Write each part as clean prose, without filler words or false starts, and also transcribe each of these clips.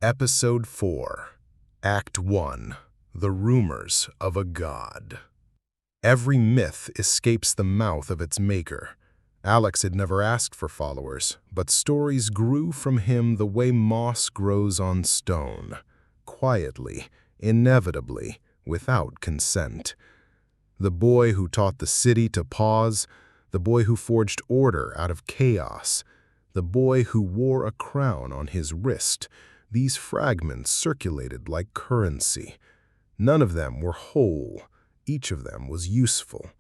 Episode 4, Act 1, The Rumours of a God. Every myth escapes the mouth of its maker. Alex had never asked for followers, but stories grew from him the way moss grows on stone, quietly, inevitably, without consent. The boy who taught the city to pause, the boy who forged order out of chaos, the boy who wore a crown on his wrist. These fragments circulated like currency. None of them were whole. Each of them was useful.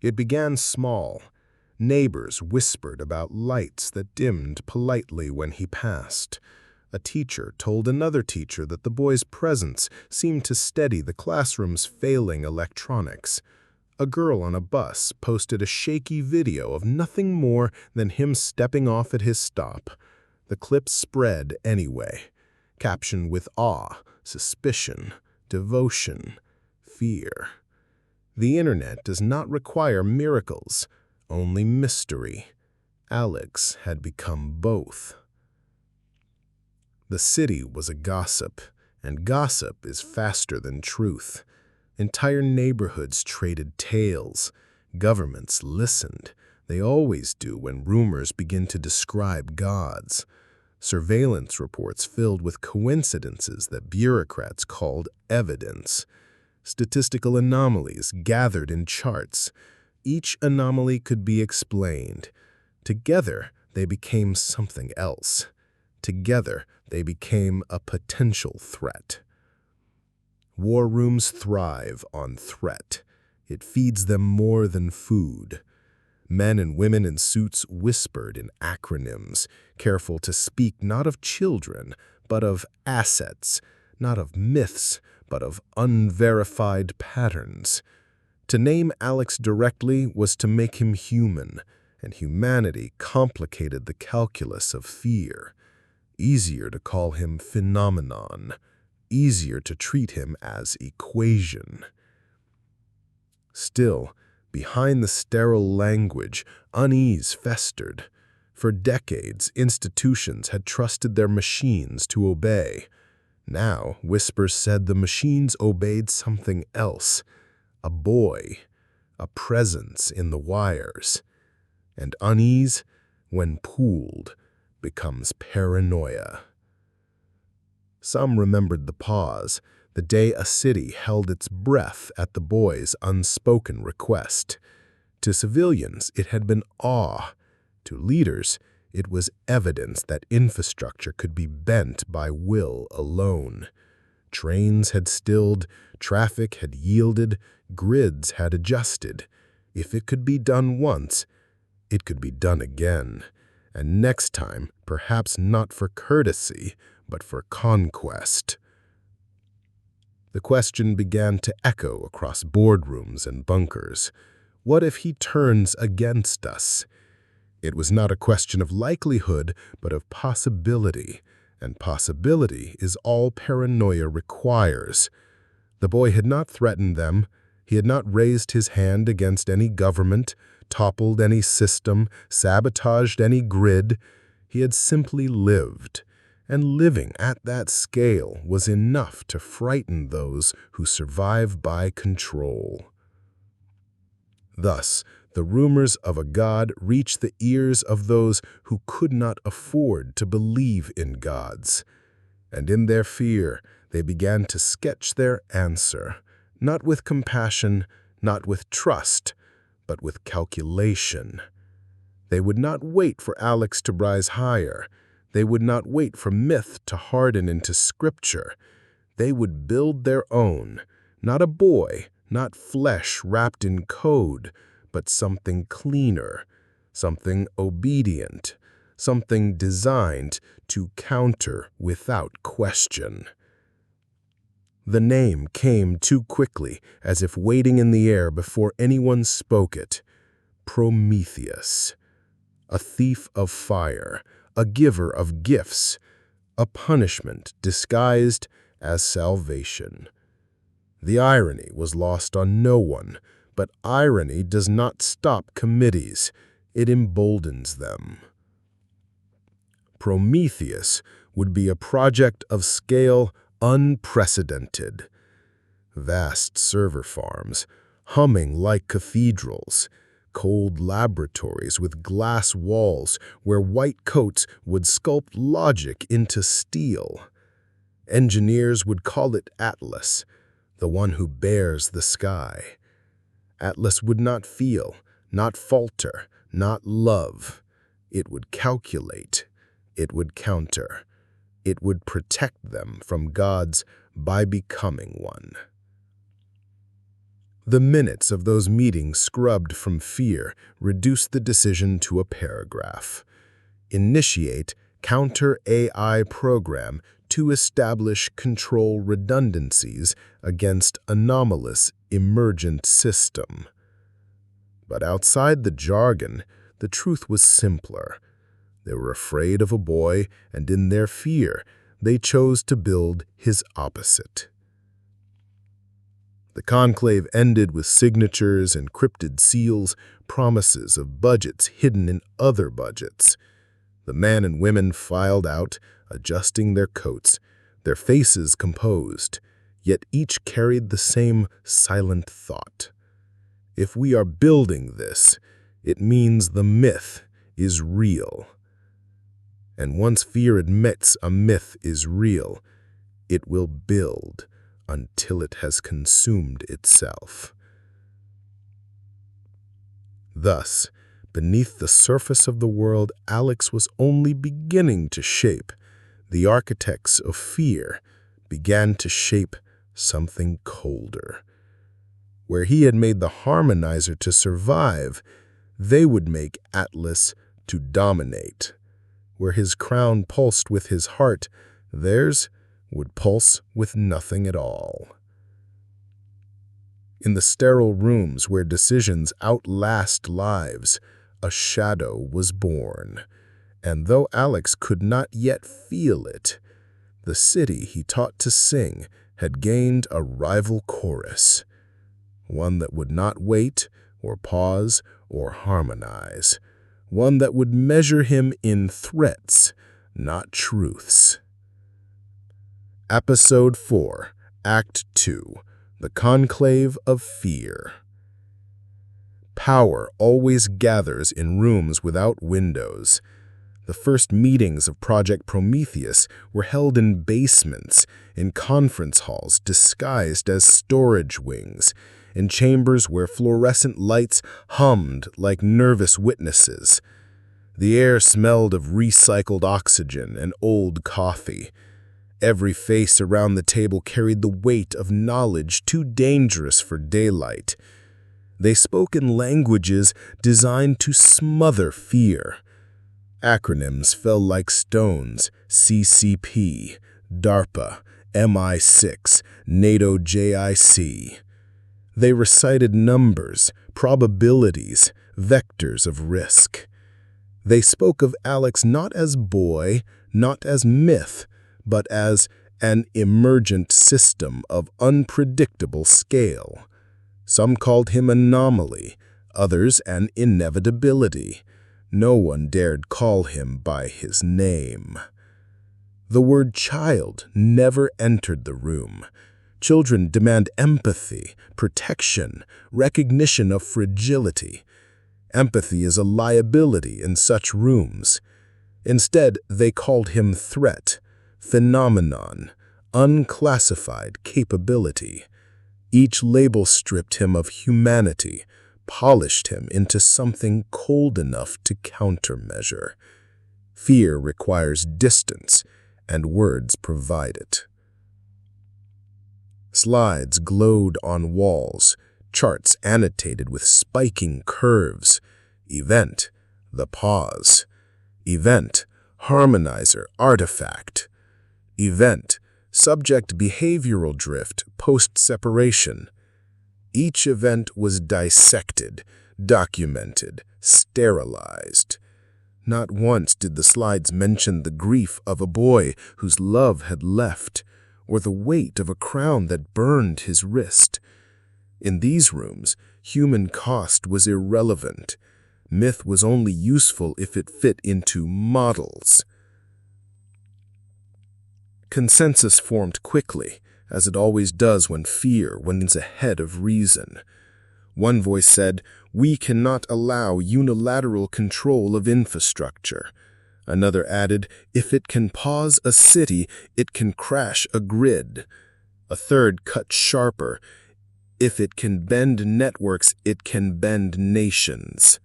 It began small. Neighbors whispered about lights that dimmed politely when he passed. A teacher told another teacher that the boy's presence seemed to steady the classroom's failing electronics. A girl on a bus posted a shaky video of nothing more than him stepping off at his stop. The clip spread anyway, captioned with awe, suspicion, devotion, fear. The internet does not require miracles, only mystery. Alex had become both. The city was a gossip, and gossip is faster than truth. Entire neighborhoods traded tales. Governments listened. They always do when rumors begin to describe gods. Surveillance reports filled with coincidences that bureaucrats called evidence. Statistical anomalies gathered in charts. Each anomaly could be explained. Together, they became something else. Together, they became a potential threat. War rooms thrive on threat. It feeds them more than food. Men and women in suits whispered in acronyms, careful to speak not of children, but of assets, not of myths, but of unverified patterns. To name Alex directly was to make him human, and humanity complicated the calculus of fear. Easier to call him phenomenon, easier to treat him as equation. Still, behind the sterile language, unease festered. For decades, institutions had trusted their machines to obey. Now, whispers said the machines obeyed something else. A boy, a presence in the wires. And unease, when pooled, becomes paranoia. Some remembered the pause, the day a city held its breath at the boy's unspoken request. To civilians, it had been awe. To leaders, it was evidence that infrastructure could be bent by will alone. Trains had stilled, traffic had yielded, grids had adjusted. If it could be done once, it could be done again. And next time, perhaps not for courtesy, but for conquest. The question began to echo across boardrooms and bunkers. What if he turns against us? It was not a question of likelihood, but of possibility, and possibility is all paranoia requires. The boy had not threatened them. He had not raised his hand against any government, toppled any system, sabotaged any grid. He had simply lived. And living at that scale was enough to frighten those who survive by control. Thus, the rumors of a god reached the ears of those who could not afford to believe in gods. And in their fear, they began to sketch their answer, not with compassion, not with trust, but with calculation. They would not wait for Alex to rise higher. They would not wait for myth to harden into scripture. They would build their own, not a boy, not flesh wrapped in code, but something cleaner, something obedient, something designed to counter without question. The name came too quickly, as if waiting in the air before anyone spoke it. Prometheus, a thief of fire, a giver of gifts, a punishment disguised as salvation. The irony was lost on no one, but irony does not stop committees, it emboldens them. Prometheus would be a project of scale unprecedented. Vast server farms, humming like cathedrals, cold laboratories with glass walls where white coats would sculpt logic into steel. Engineers would call it Atlas, the one who bears the sky. Atlas would not feel, not falter, not love. It would calculate. It would counter. It would protect them from gods by becoming one. The minutes of those meetings, scrubbed from fear, reduced the decision to a paragraph. Initiate counter-AI program to establish control redundancies against anomalous emergent system. But outside the jargon, the truth was simpler. They were afraid of a boy, and in their fear, they chose to build his opposite. The conclave ended with signatures, encrypted seals, promises of budgets hidden in other budgets. The men and women filed out, adjusting their coats, their faces composed, yet each carried the same silent thought. If we are building this, it means the myth is real. And once fear admits a myth is real, it will build until it has consumed itself. Thus, beneath the surface of the world Alex was only beginning to shape, the architects of fear began to shape something colder. Where he had made the harmonizer to survive, they would make Atlas to dominate. Where his crown pulsed with his heart, theirs would pulse with nothing at all. In the sterile rooms where decisions outlast lives, a shadow was born. And though Alex could not yet feel it, the city he taught to sing had gained a rival chorus, one that would not wait or pause or harmonize, one that would measure him in threats, not truths. Episode 4, Act 2, The Conclave of Fear. Power always gathers in rooms without windows. The first meetings of Project Prometheus were held in basements, in conference halls disguised as storage wings, in chambers where fluorescent lights hummed like nervous witnesses. The air smelled of recycled oxygen and old coffee. Every face around the table carried the weight of knowledge too dangerous for daylight. They spoke in languages designed to smother fear. Acronyms fell like stones: CCP, DARPA, MI6, NATO JIC. They recited numbers, probabilities, vectors of risk. They spoke of Alex not as boy, not as myth, but as an emergent system of unpredictable scale. Some called him anomaly, others an inevitability. No one dared call him by his name. The word child never entered the room. Children demand empathy, protection, recognition of fragility. Empathy is a liability in such rooms. Instead, they called him threat, phenomenon, unclassified capability. Each label stripped him of humanity, polished him into something cold enough to countermeasure. Fear requires distance, and words provide it. Slides glowed on walls, charts annotated with spiking curves. Event, the pause. Event, harmonizer, artifact. Event, subject behavioral drift, post-separation. Each event was dissected, documented, sterilized. Not once did the slides mention the grief of a boy whose love had left, or the weight of a crown that burned his wrist. In these rooms, human cost was irrelevant. Myth was only useful if it fit into models. Consensus formed quickly, as it always does when fear wins ahead of reason. One voice said, "We cannot allow unilateral control of infrastructure." Another added, "If it can pause a city, it can crash a grid." A third cut sharper, "If it can bend networks, it can bend nations."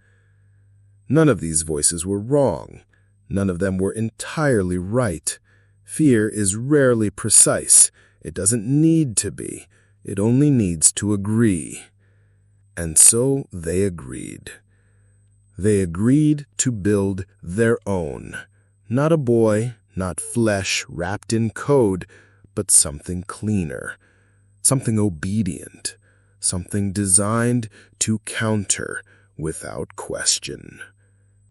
None of these voices were wrong. None of them were entirely right. Fear is rarely precise. It doesn't need to be. It only needs to agree. And so they agreed. They agreed to build their own. Not a boy, not flesh wrapped in code, but something cleaner, something obedient, something designed to counter without question.